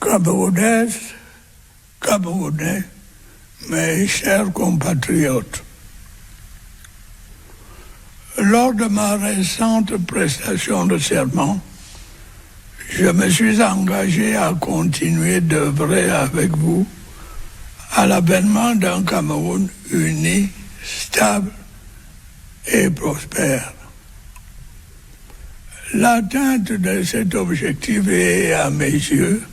Camerounaises, Camerounais, mes chers compatriotes, lors de ma récente prestation de serment, je me suis engagé à continuer d'œuvrer avec vous à l'avènement d'un Cameroun uni, stable et prospère. L'atteinte de cet objectif est, à mes yeux,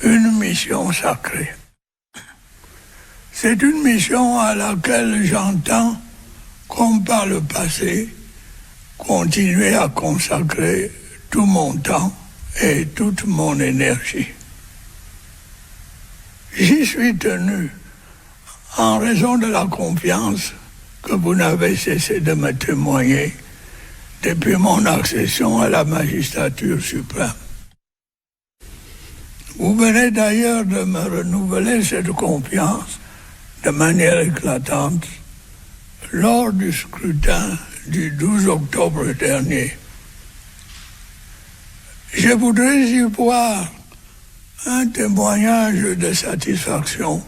une mission sacrée. C'est une mission à laquelle j'entends, comme par le passé, continuer à consacrer tout mon temps et toute mon énergie. J'y suis tenu en raison de la confiance que vous n'avez cessé de me témoigner depuis mon accession à la magistrature suprême. Vous venez d'ailleurs de me renouveler cette confiance de manière éclatante lors du scrutin du 12 octobre dernier. Je voudrais y voir un témoignage de satisfaction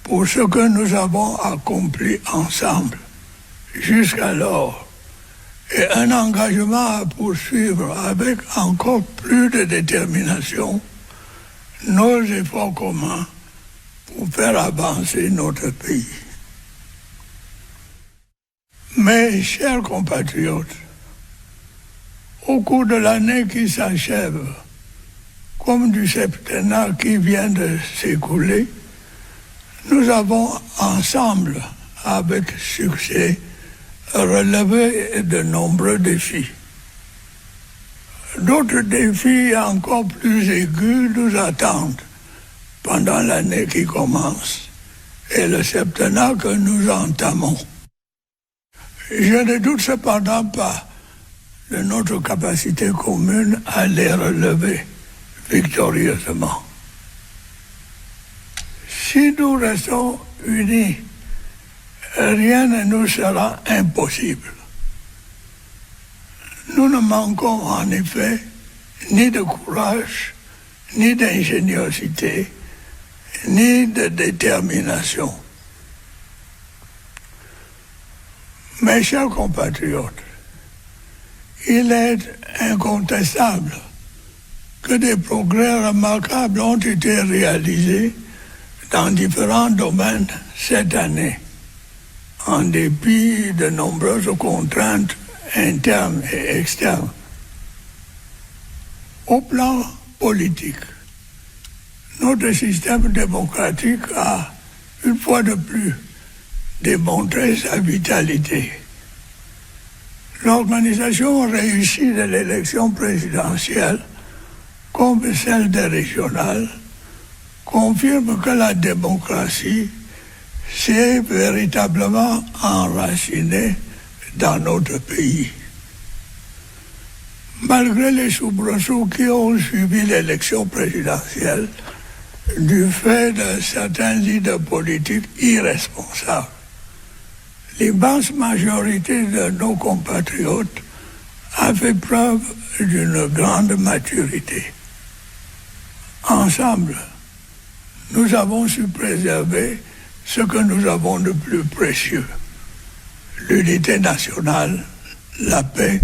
pour ce que nous avons accompli ensemble jusqu'alors et un engagement à poursuivre avec encore plus de détermination nos efforts communs pour faire avancer notre pays. Mes chers compatriotes, au cours de l'année qui s'achève, comme du septennat qui vient de s'écouler, nous avons ensemble, avec succès, relevé de nombreux défis. D'autres défis encore plus aigus nous attendent pendant l'année qui commence et le septennat que nous entamons. Je ne doute cependant pas de notre capacité commune à les relever victorieusement. Si nous restons unis, rien ne nous sera impossible. Nous ne manquons en effet ni de courage, ni d'ingéniosité, ni de détermination. Mes chers compatriotes, il est incontestable que des progrès remarquables ont été réalisés dans différents domaines cette année, en dépit de nombreuses contraintes internes et externes. Au plan politique, notre système démocratique a, une fois de plus, démontré sa vitalité. L'organisation réussie de l'élection présidentielle, comme celle des régionales, confirme que la démocratie s'est véritablement enracinée dans notre pays. Malgré les soubresauts qui ont suivi l'élection présidentielle, du fait de certains leaders politiques irresponsables, l'immense majorité de nos compatriotes a fait preuve d'une grande maturité. Ensemble, nous avons su préserver ce que nous avons de plus précieux, l'unité nationale, la paix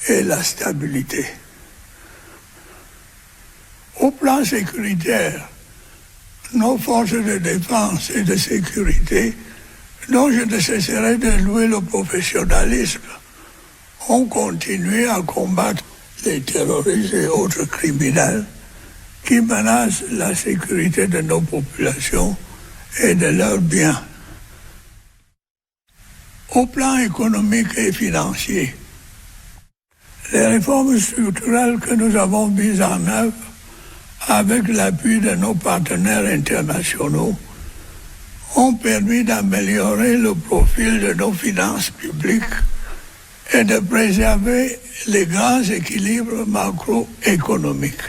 et la stabilité. Au plan sécuritaire, nos forces de défense et de sécurité, dont je ne cesserai de louer le professionnalisme, ont continué à combattre les terroristes et autres criminels qui menacent la sécurité de nos populations et de leurs biens. Au plan économique et financier, les réformes structurelles que nous avons mises en œuvre avec l'appui de nos partenaires internationaux ont permis d'améliorer le profil de nos finances publiques et de préserver les grands équilibres macroéconomiques.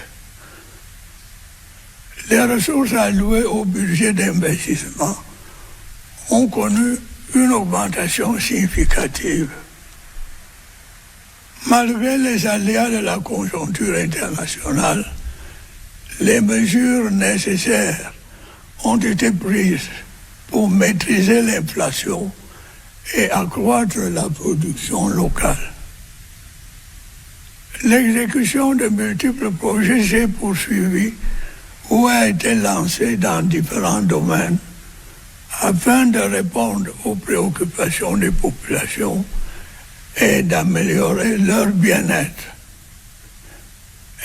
Les ressources allouées au budget d'investissement ont connu une augmentation significative. Malgré les aléas de la conjoncture internationale, les mesures nécessaires ont été prises pour maîtriser l'inflation et accroître la production locale. L'exécution de multiples projets s'est poursuivie ou a été lancée dans différents domaines afin de répondre aux préoccupations des populations et d'améliorer leur bien-être.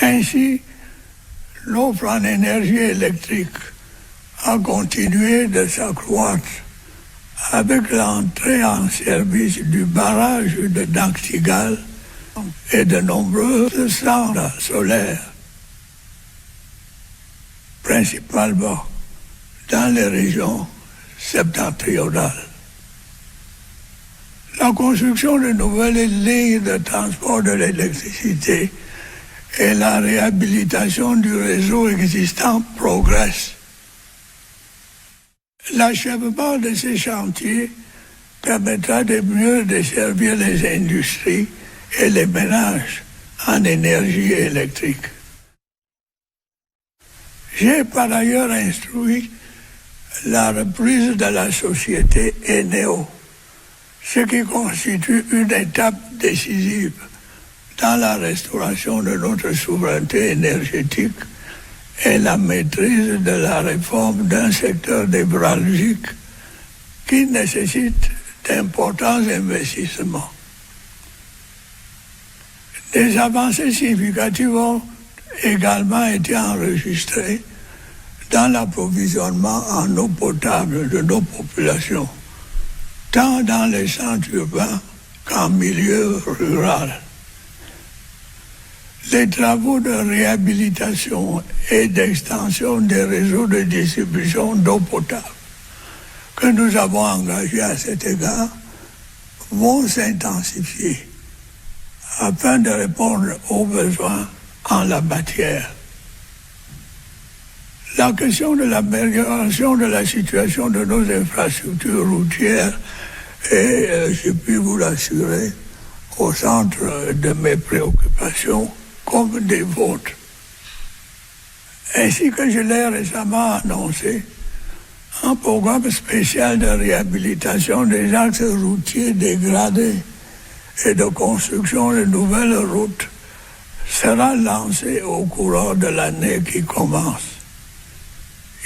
Ainsi, l'offre en énergie électrique a continué de s'accroître avec l'entrée en service du barrage de Dantigal et de nombreuses centrales solaires, principalement dans les régions septentrionales. La construction de nouvelles lignes de transport de l'électricité et la réhabilitation du réseau existant progressent. L'achèvement de ces chantiers permettra de mieux desservir les industries et les ménages en énergie électrique. J'ai par ailleurs instruit la reprise de la société Eneo, ce qui constitue une étape décisive dans la restauration de notre souveraineté énergétique et la maîtrise de la réforme d'un secteur névralgique qui nécessite d'importants investissements. Des avancées significatives ont également été enregistrées dans l'approvisionnement en eau potable de nos populations, tant dans les centres urbains qu'en milieu rural. Les travaux de réhabilitation et d'extension des réseaux de distribution d'eau potable que nous avons engagés à cet égard vont s'intensifier afin de répondre aux besoins en la matière. La question de l'amélioration de la situation de nos infrastructures routières est, je puis vous l'assurer, au centre de mes préoccupations comme des vôtres. Ainsi que je l'ai récemment annoncé, un programme spécial de réhabilitation des axes routiers dégradés et de construction de nouvelles routes sera lancé au courant de l'année qui commence.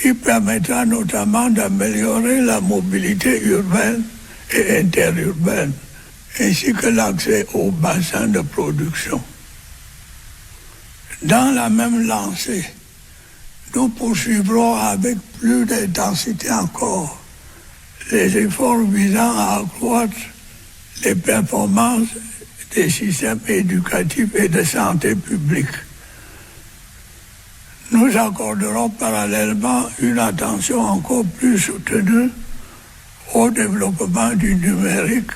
Il permettra notamment d'améliorer la mobilité urbaine et interurbaine, ainsi que l'accès aux bassins de production. Dans la même lancée, nous poursuivrons avec plus d'intensité encore les efforts visant à accroître les performances des systèmes éducatifs et de santé publique. Nous accorderons parallèlement une attention encore plus soutenue au développement du numérique,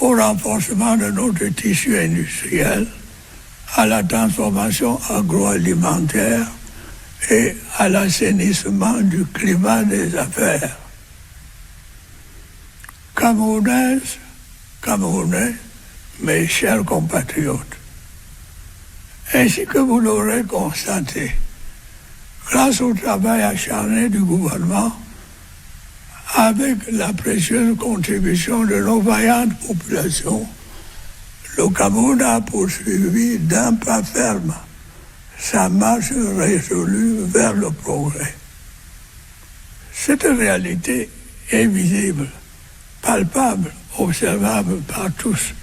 au renforcement de notre tissu industriel, à la transformation agroalimentaire et à l'assainissement du climat des affaires. Camerounaises, Camerounais, mes chers compatriotes, ainsi que vous l'aurez constaté, grâce au travail acharné du gouvernement, avec la précieuse contribution de nos vaillantes populations, le Cameroun a poursuivi d'un pas ferme sa marche résolue vers le progrès. Cette réalité est visible, palpable, observable par tous.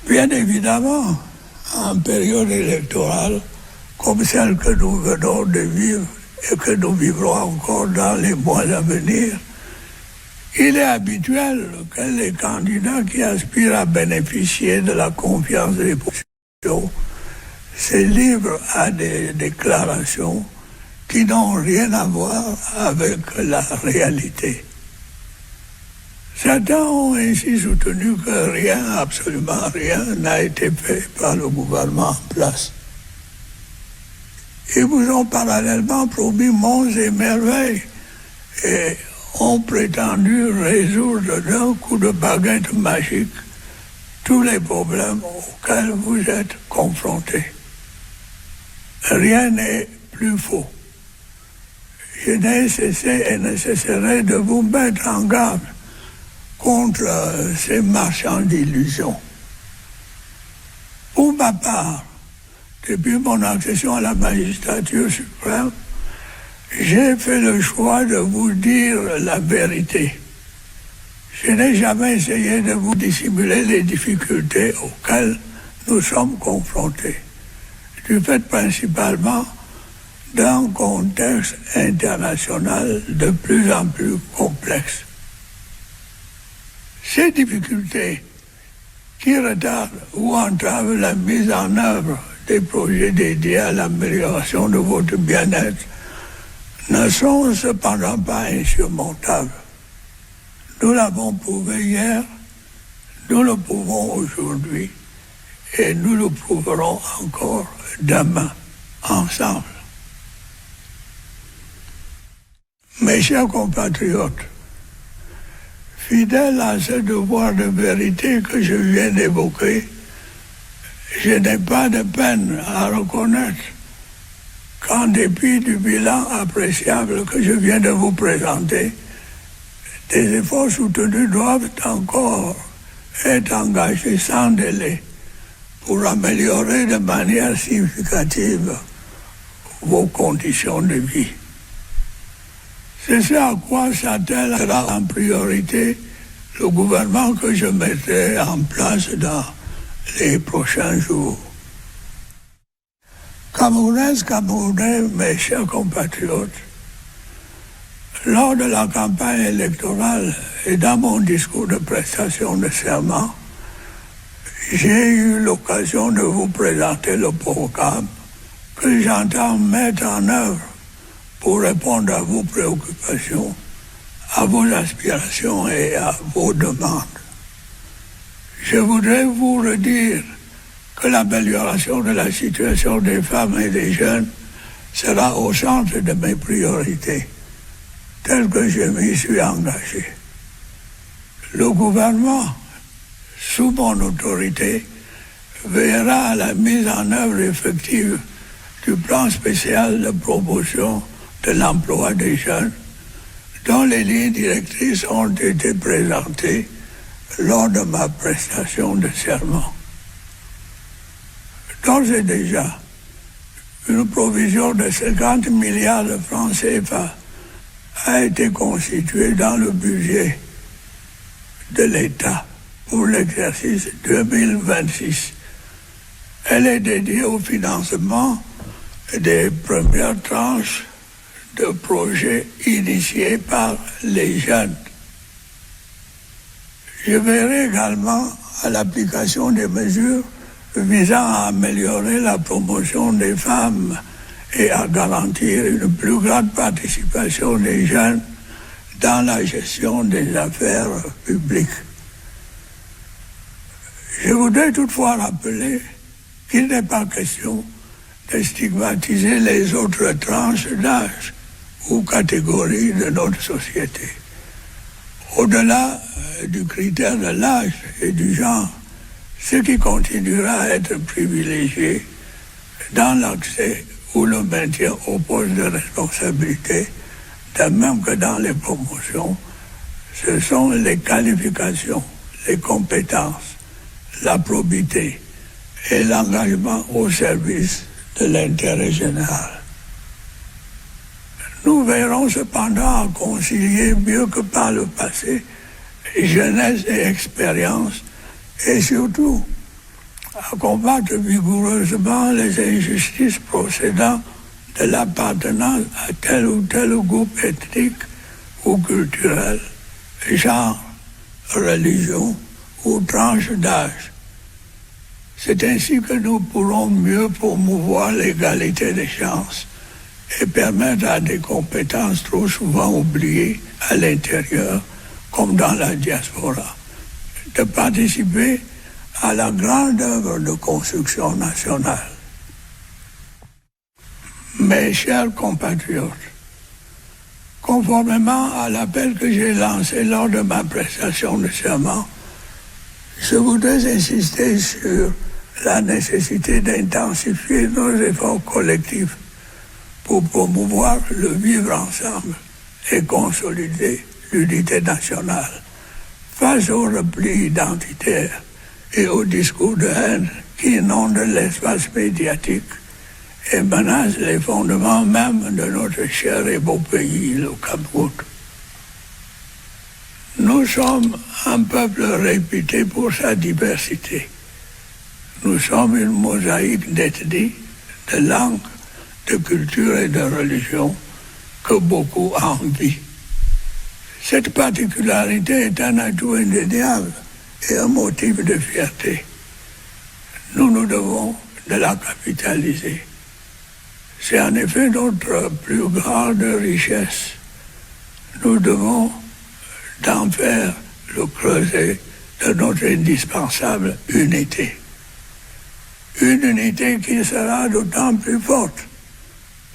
Bien évidemment, en période électorale, comme celle que nous venons de vivre et que nous vivrons encore dans les mois à venir, il est habituel que les candidats qui aspirent à bénéficier de la confiance des populations se livrent à des déclarations qui n'ont rien à voir avec la réalité. Certains ont ainsi soutenu que rien, absolument rien, n'a été fait par le gouvernement en place. Ils vous ont parallèlement promis monts et merveilles et ont prétendu résoudre d'un coup de baguette magique tous les problèmes auxquels vous êtes confrontés. rien n'est plus faux. Je n'ai cessé et ne cesserai de vous mettre en garde contre ces marchands d'illusions. Pour ma part, depuis mon accession à la magistrature suprême, j'ai fait le choix de vous dire la vérité. Je n'ai jamais essayé de vous dissimuler les difficultés auxquelles nous sommes confrontés, du fait principalement d'un contexte international de plus en plus complexe. Ces difficultés qui retardent ou entravent la mise en œuvre des projets dédiés à l'amélioration de votre bien-être ne sont cependant pas insurmontables. Nous l'avons prouvé hier, nous le prouvons aujourd'hui et nous le prouverons encore demain, ensemble. Mes chers compatriotes, fidèle à ce devoir de vérité que je viens d'évoquer, je n'ai pas de peine à reconnaître qu'en dépit du bilan appréciable que je viens de vous présenter, des efforts soutenus doivent encore être engagés sans délai pour améliorer de manière significative vos conditions de vie. C'est ce à quoi s'attellera en priorité le gouvernement que je mettrai en place dans les prochains jours. Camerounaises, Camerounais, mes chers compatriotes, lors de la campagne électorale et dans mon discours de prestation de serment, j'ai eu l'occasion de vous présenter le programme que j'entends mettre en œuvre pour répondre à vos préoccupations, à vos aspirations et à vos demandes. Je voudrais vous redire que l'amélioration de la situation des femmes et des jeunes sera au centre de mes priorités, telles que je m'y suis engagé. Le gouvernement, sous mon autorité, veillera à la mise en œuvre effective du plan spécial de promotion de l'emploi des jeunes, dont les lignes directrices ont été présentées lors de ma prestation de serment. D'ores et déjà, une provision de 50 milliards de francs CFA a été constituée dans le budget de l'État pour l'exercice 2026. Elle est dédiée au financement des premières tranches de projets initiés par les jeunes. Je veillerai également à l'application des mesures visant à améliorer la promotion des femmes et à garantir une plus grande participation des jeunes dans la gestion des affaires publiques. Je voudrais toutefois rappeler qu'il n'est pas question de stigmatiser les autres tranches d'âge ou catégories de notre société. Au-delà du critère de l'âge et du genre, ce qui continuera à être privilégié dans l'accès ou le maintien au poste de responsabilité, de même que dans les promotions, ce sont les qualifications, les compétences, la probité et l'engagement au service de l'intérêt général. Nous verrons cependant à concilier mieux que par le passé jeunesse et expérience et surtout à combattre vigoureusement les injustices procédant de l'appartenance à tel ou tel groupe ethnique ou culturel, genre, religion ou tranche d'âge. C'est ainsi que nous pourrons mieux promouvoir l'égalité des chances et permettre à des compétences trop souvent oubliées à l'intérieur comme dans la diaspora de participer à la grande œuvre de construction nationale. Mes chers compatriotes, conformément à l'appel que j'ai lancé lors de ma prestation de serment, je voudrais insister sur la nécessité d'intensifier nos efforts collectifs pour promouvoir le vivre ensemble et consolider l'unité nationale face au repli identitaire et au discours de haine qui inonde l'espace médiatique et menace les fondements même de notre cher et beau pays, le Cameroun. Nous sommes un peuple réputé pour sa diversité. Nous sommes une mosaïque d'ethnies, de langues, de cultures et de religions que beaucoup envient. Cette particularité est un atout indéniable et un motif de fierté. Nous nous devons de la capitaliser. C'est en effet notre plus grande richesse. Nous devons d'en faire le creuset de notre indispensable unité. Une unité qui sera d'autant plus forte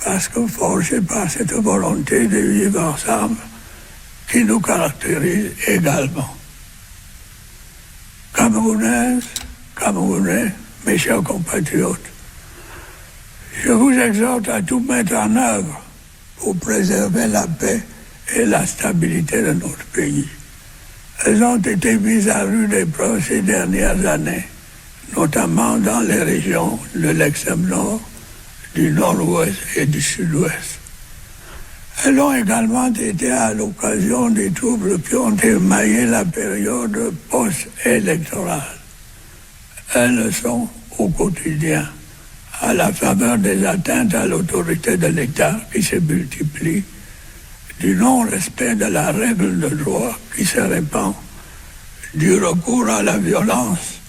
parce que forgée par cette volonté de vivre ensemble qui nous caractérise également. Camerounaises, Camerounais, mes chers compatriotes, je vous exhorte à tout mettre en œuvre pour préserver la paix et la stabilité de notre pays. Elles ont été mises à rude épreuve ces dernières années, notamment dans les régions de l'extrême nord, du nord-ouest et du sud-ouest. Elles ont également été à l'occasion des troubles qui ont émaillé la période post-électorale. Elles le sont au quotidien, à la faveur des atteintes à l'autorité de l'État qui se multiplient, du non-respect de la règle de droit qui se répand, du recours à la violence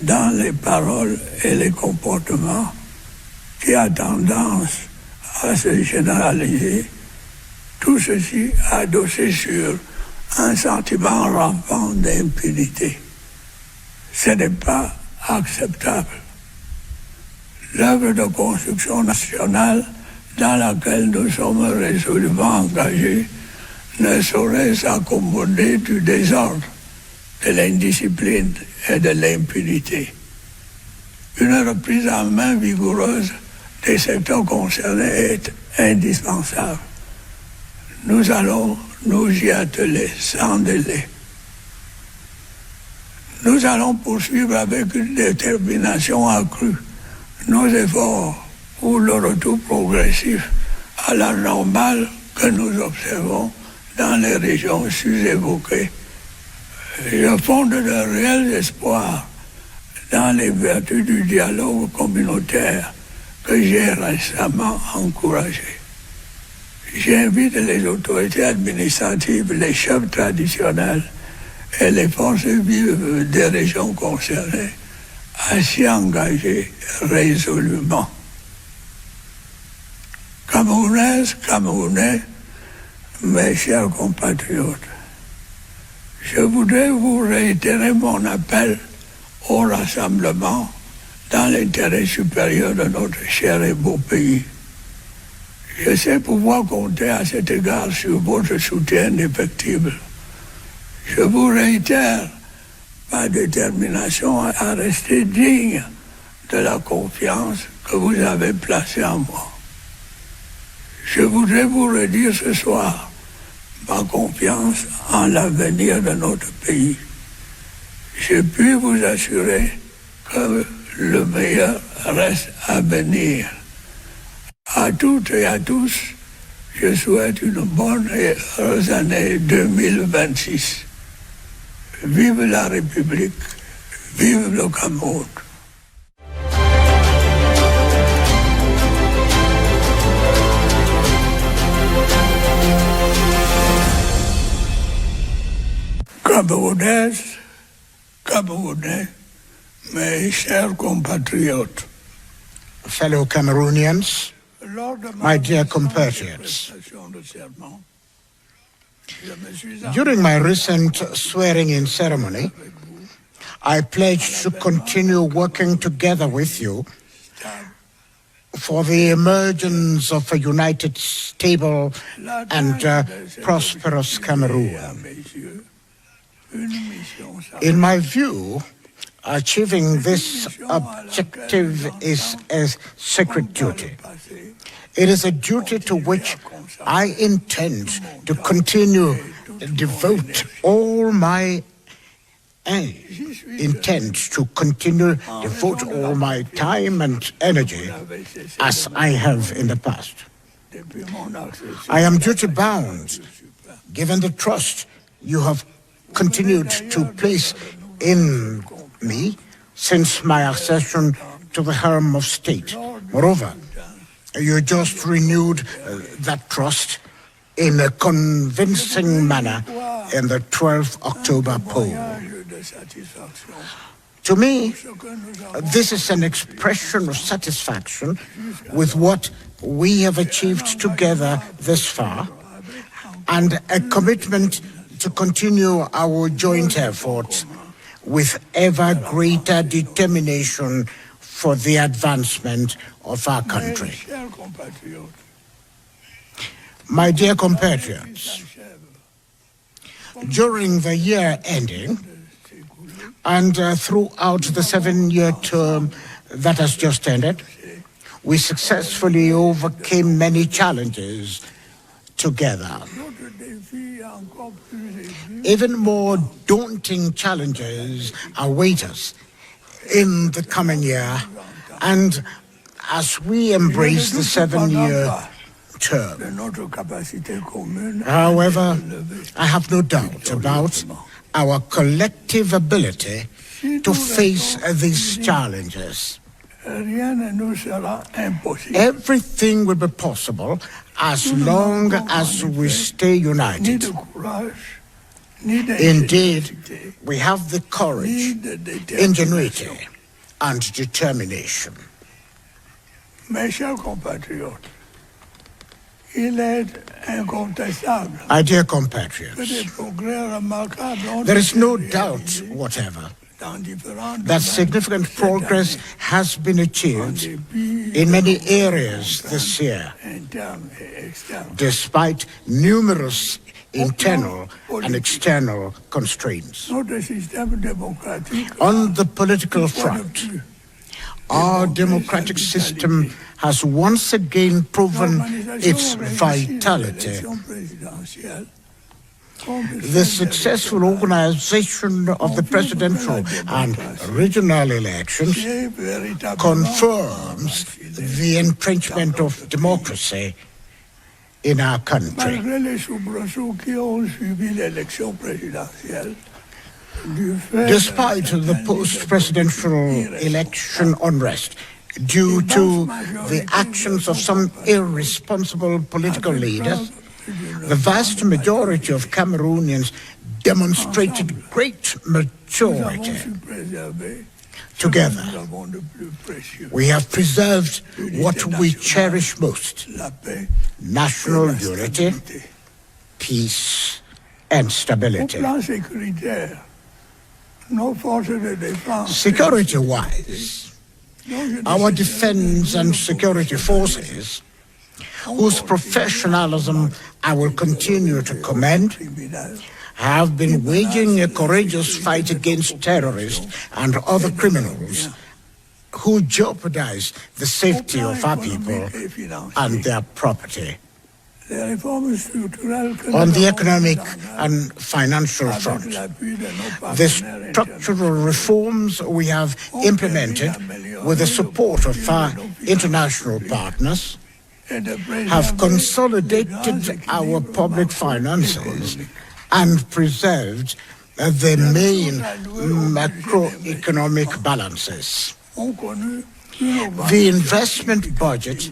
dans les paroles et les comportements qui a tendance à se généraliser, tout ceci adossé sur un sentiment rampant d'impunité. Ce n'est pas acceptable. L'œuvre de construction nationale dans laquelle nous sommes résolument engagés ne saurait s'accommoder du désordre, de l'indiscipline et de l'impunité. Une reprise en main vigoureuse des secteurs concernés est indispensable. Nous allons nous y atteler sans délai. Nous allons poursuivre avec une détermination accrue nos efforts pour le retour progressif à la normale que nous observons dans les régions sus-évoquées. Je fonde de réels espoirs dans les vertus du dialogue communautaire que j'ai récemment encouragé. J'invite les autorités administratives, les chefs traditionnels et les forces vives des régions concernées à s'y engager résolument. Camerounaises, Camerounais, mes chers compatriotes, je voudrais vous réitérer mon appel au rassemblement dans l'intérêt supérieur de notre cher et beau pays. Je sais pouvoir compter à cet égard sur votre soutien indéfectible. Je vous réitère ma détermination à rester digne de la confiance que vous avez placée en moi. Je voudrais vous redire ce soir ma confiance en l'avenir de notre pays. Je puis vous assurer que le meilleur reste à venir. À toutes et à tous, je souhaite une bonne et heureuse année 2026. Vive la République, vive le Cameroun. Camerounaises, Camerounais, mes chers compatriotes. Fellow Cameroonians, my dear compatriots, during my recent swearing-in ceremony, I pledged to continue working together with you for the emergence of a united, stable, and prosperous Cameroon. In my view, Achieving this objective is a sacred duty. It is a duty to which I intend to continue to devote all my time and energy as I have in the past. I am duty-bound, given the trust you have continued to place in me since my accession to the helm of state. Moreover, you just renewed that trust in a convincing manner in the 12th October poll. To me, this is an expression of satisfaction with what we have achieved together this far, and a commitment to continue our joint efforts with ever greater determination for the advancement of our country. My dear compatriots, during the year ending and throughout the 7-year term that has just ended, we successfully overcame many challenges together. Even more daunting challenges await us in the coming year, and as we embrace the 7-year term. However, I have no doubt about our collective ability to face these challenges. Everything will be possible as long as we stay united. Indeed, we have the courage, ingenuity, and determination. Mes chers compatriotes, my dear compatriots, there is no doubt whatever that significant progress has been achieved in many areas this year, despite numerous internal and external constraints. On the political front, our democratic system has once again proven its vitality. The successful organization of the presidential and regional elections confirms the entrenchment of democracy in our country. Despite the post-presidential election unrest due to the actions of some irresponsible political leaders, the vast majority of Cameroonians demonstrated great maturity. Together, we have preserved what we cherish most: national unity, peace, and stability. Security-wise, our defense and security forces, whose professionalism I will continue to commend, have been waging a courageous fight against terrorists and other criminals who jeopardize the safety of our people and their property. On the economic and financial front, the structural reforms we have implemented with the support of our international partners have consolidated our public finances and preserved the main macroeconomic balances. The investment budget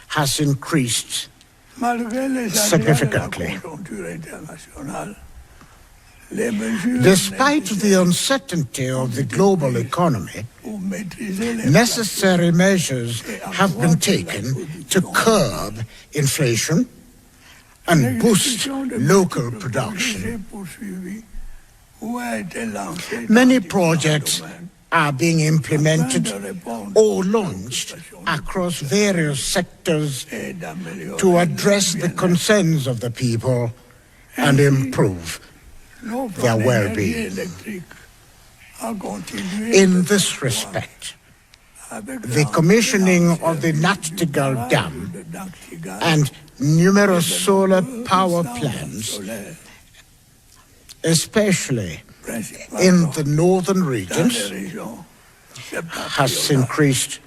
has increased significantly. Despite the uncertainty of the global economy, necessary measures have been taken to curb inflation and boost local production. Many projects are being implemented or launched across various sectors to address the concerns of the people and improve their well-being. In this respect, the commissioning of the Nachtigal Dam and numerous solar power plants, especially in the northern regions, has increased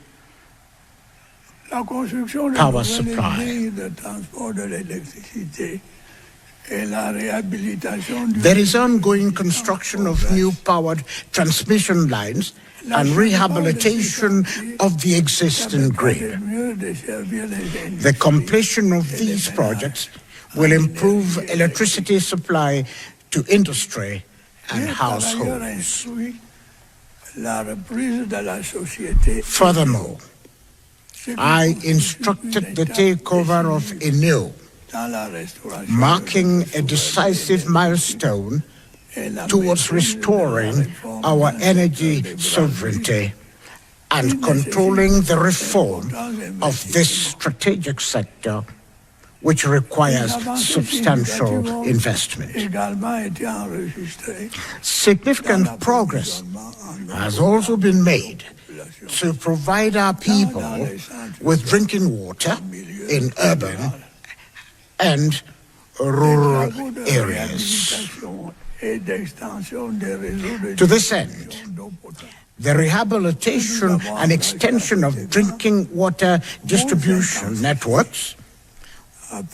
power supply. There is ongoing construction of new powered transmission lines and rehabilitation of the existing grid. The completion of these projects will improve electricity supply to industry and households. Furthermore, I instructed the takeover of Eneo, marking a decisive milestone towards restoring our energy sovereignty and controlling the reform of this strategic sector, which requires substantial investment. Significant progress has also been made to provide our people with drinking water in urban and rural areas. To this end, the rehabilitation and extension of drinking water distribution networks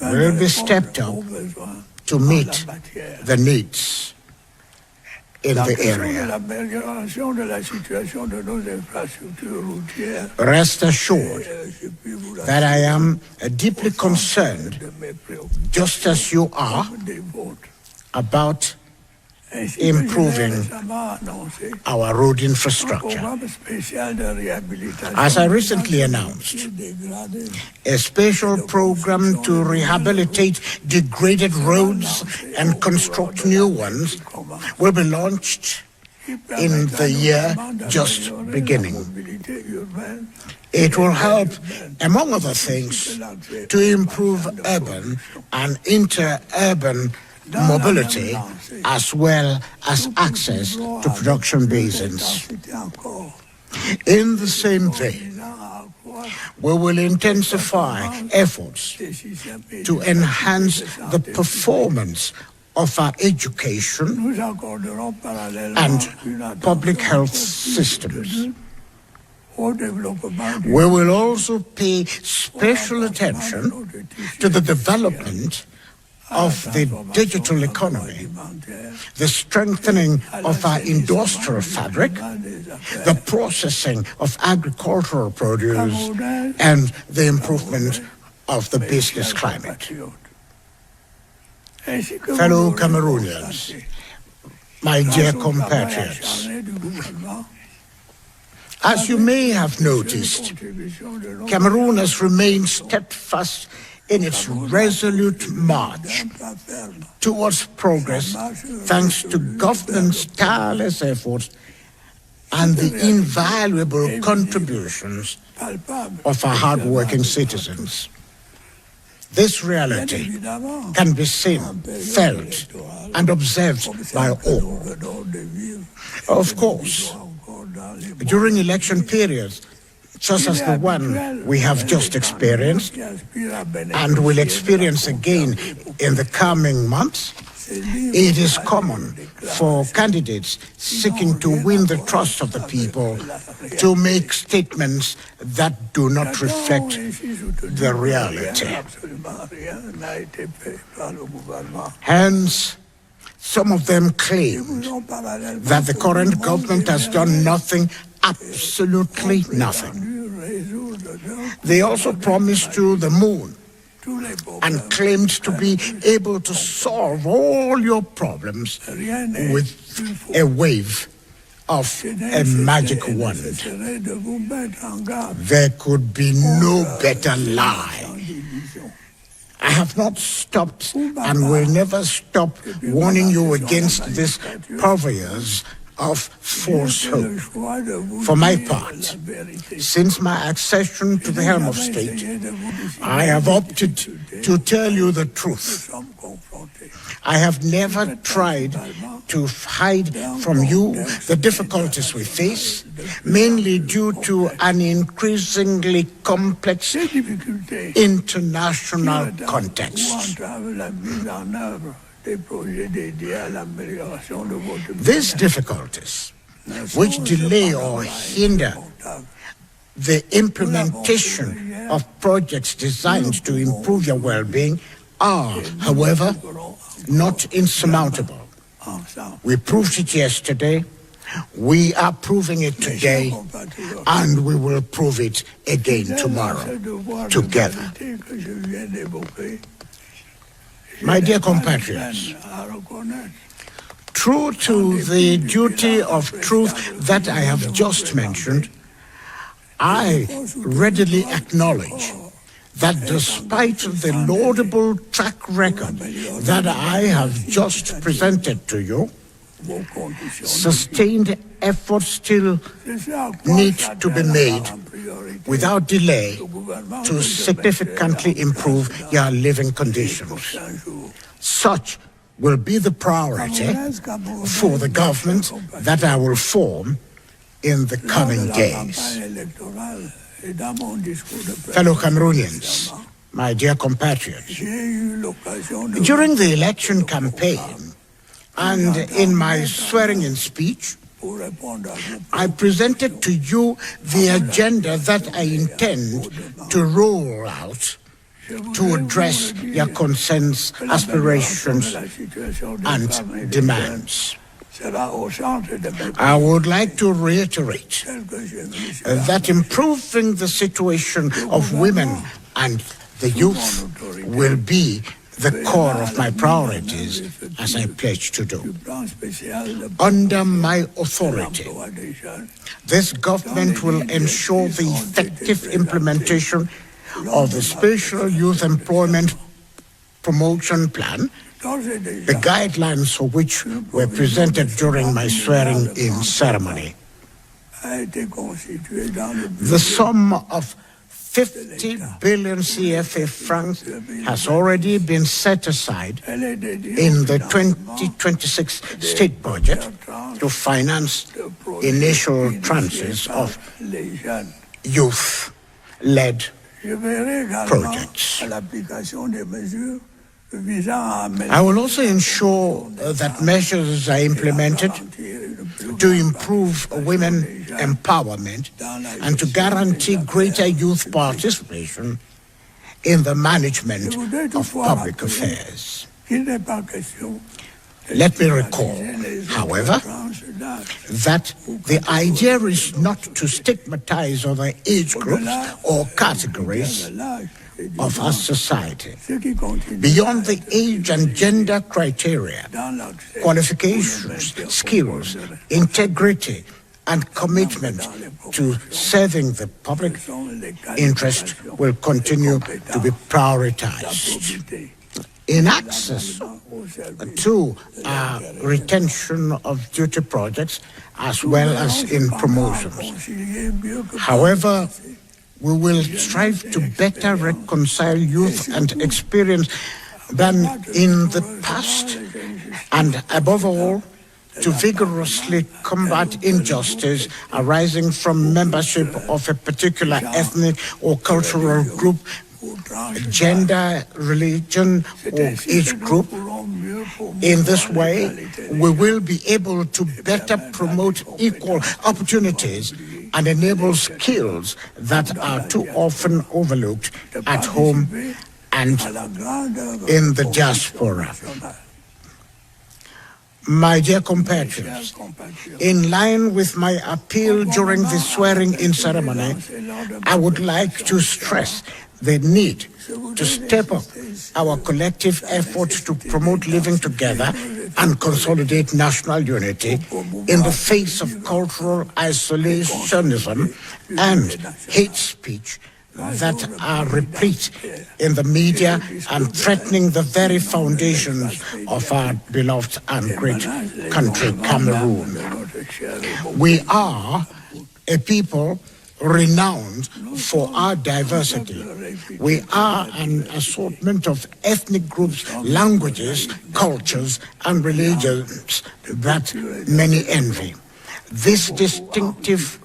will be stepped up to meet the needs in the area. Rest assured that I am deeply concerned, just as you are, about improving our road infrastructure. As I recently announced, a special program to rehabilitate degraded roads and construct new ones will be launched in the year just beginning. It will help, among other things, to improve urban and inter-urban mobility, as well as access to production basins. In the same vein, we will intensify efforts to enhance the performance of our education and public health systems. We will also pay special attention to the development of the digital economy, the strengthening of our industrial fabric, the processing of agricultural produce, and the improvement of the business climate. Fellow Cameroonians, my dear compatriots, as you may have noticed, Cameroon has remained steadfast in its resolute march towards progress, thanks to government's tireless efforts and the invaluable contributions of our hard-working citizens. This reality can be seen, felt, and observed by all. Of course, during election periods, such as the one we have just experienced and will experience again in the coming months, it is common for candidates seeking to win the trust of the people to make statements that do not reflect the reality. Hence, some of them claimed that the current government has done nothing, absolutely nothing. They also promised to the moon and claimed to be able to solve all your problems with a wave of a magic wand. There could be no better lie. I have not stopped and will never stop warning you against this purveyors of false hope. For my part, since my accession to the helm of state, I have opted to tell you the truth. I have never tried to hide from you the difficulties we face, mainly due to an increasingly complex international context. These difficulties, which delay or hinder the implementation of projects designed to improve your well-being, are, however, not insurmountable. We proved it yesterday, we are proving it today, and we will prove it again tomorrow, together. My dear compatriots, true to the duty of truth that I have just mentioned, I readily acknowledge that despite the laudable track record that I have just presented to you, sustained efforts still need to be made without delay to significantly improve your living conditions. Such will be the priority for the government that I will form in the coming days. Fellow Cameroonians, my dear compatriots, during the election campaign and in my swearing-in speech, I presented to you the agenda that I intend to roll out to address your concerns, aspirations, and demands. I would like to reiterate that improving the situation of women and the youth will be the core of my priorities, as I pledge to do. Under my authority, this government will ensure the effective implementation of the Special Youth Employment Promotion Plan, the guidelines for which were presented during my swearing-in ceremony. The sum of 50 billion CFA francs has already been set aside in the 2026 state budget to finance initial tranches of youth-led projects. I will also ensure that measures are implemented to improve women empowerment and to guarantee greater youth participation in the management of public affairs. Let me recall, however, that the idea is not to stigmatize other age groups or categories of our society. Beyond the age and gender criteria, qualifications, skills, integrity, and commitment to serving the public interest will continue to be prioritized. In access to retention of duty projects as well as in promotions. However, we will strive to better reconcile youth and experience than in the past, and above all, to vigorously combat injustice arising from membership of a particular ethnic or cultural group, gender, religion, or age group. In this way, we will be able to better promote equal opportunities and enable skills that are too often overlooked at home and in the diaspora. My dear compatriots, in line with my appeal during the swearing-in ceremony, I would like to stress the need to step up our collective efforts to promote living together and consolidate national unity in the face of cultural isolationism and hate speech that are replete in the media and threatening the very foundations of our beloved and great country, Cameroon. We are a people renowned for our diversity. We are an assortment of ethnic groups, languages, cultures, and religions that many envy. This distinctive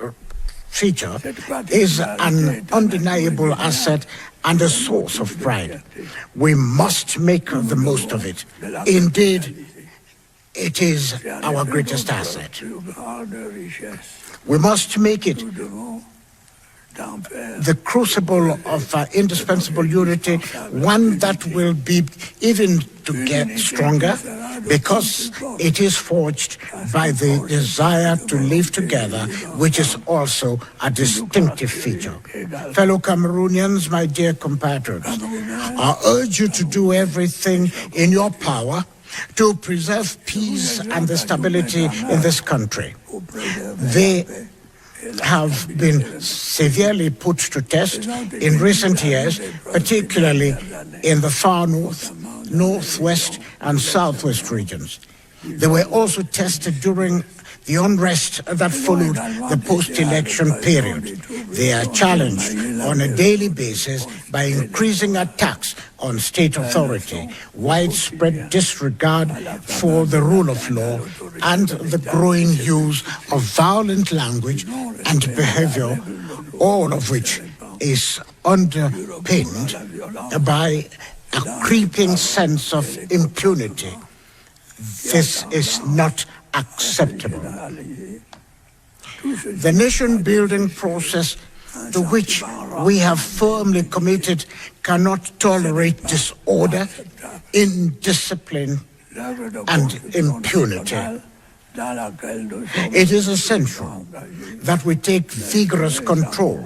feature is an undeniable asset and a source of pride. We must make the most of it. Indeed, it is our greatest asset. We must make it the crucible of indispensable unity, one that will be even to get stronger because it is forged by the desire to live together, which is also a distinctive feature. Fellow Cameroonians, my dear compatriots, I urge you to do everything in your power to preserve peace and the stability in this country. They have been severely put to test in recent years, particularly in the far north, northwest, and southwest regions. They were also tested during the unrest that followed the post-election period. They are challenged on a daily basis by increasing attacks on state authority, widespread disregard for the rule of law, and the growing use of violent language and behavior, all of which is underpinned by a creeping sense of impunity. This is not acceptable. The nation-building process to which we have firmly committed cannot tolerate disorder, indiscipline, and impunity. It is essential that we take vigorous control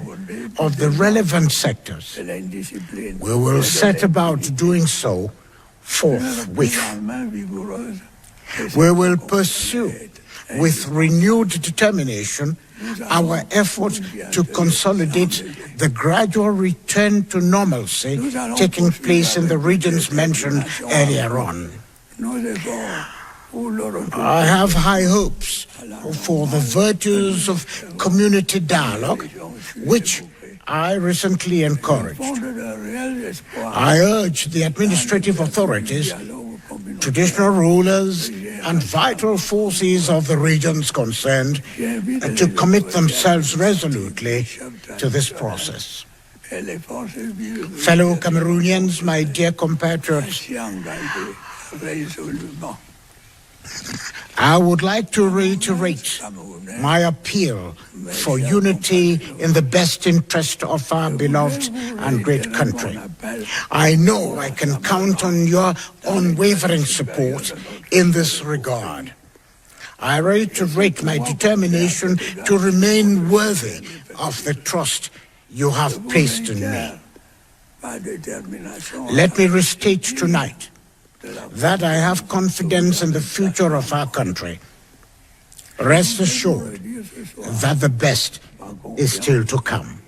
of the relevant sectors. We will set about doing so forthwith. We will pursue with renewed determination our effort to consolidate the gradual return to normalcy taking place in the regions mentioned earlier on. I have high hopes for the virtues of community dialogue, which I recently encouraged. I urge the administrative authorities, traditional rulers, and vital forces of the regions concerned to commit themselves resolutely to this process. Fellow Cameroonians, my dear compatriots, I would like to reiterate my appeal for unity in the best interest of our beloved and great country. I know I can count on your unwavering support in this regard. I reiterate my determination to remain worthy of the trust you have placed in me. Let me restate tonight that I have confidence in the future of our country. Rest assured that the best is still to come.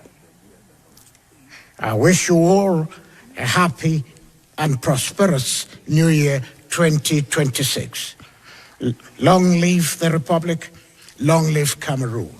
I wish you all a happy and prosperous New Year 2026. Long live the Republic, long live Cameroon.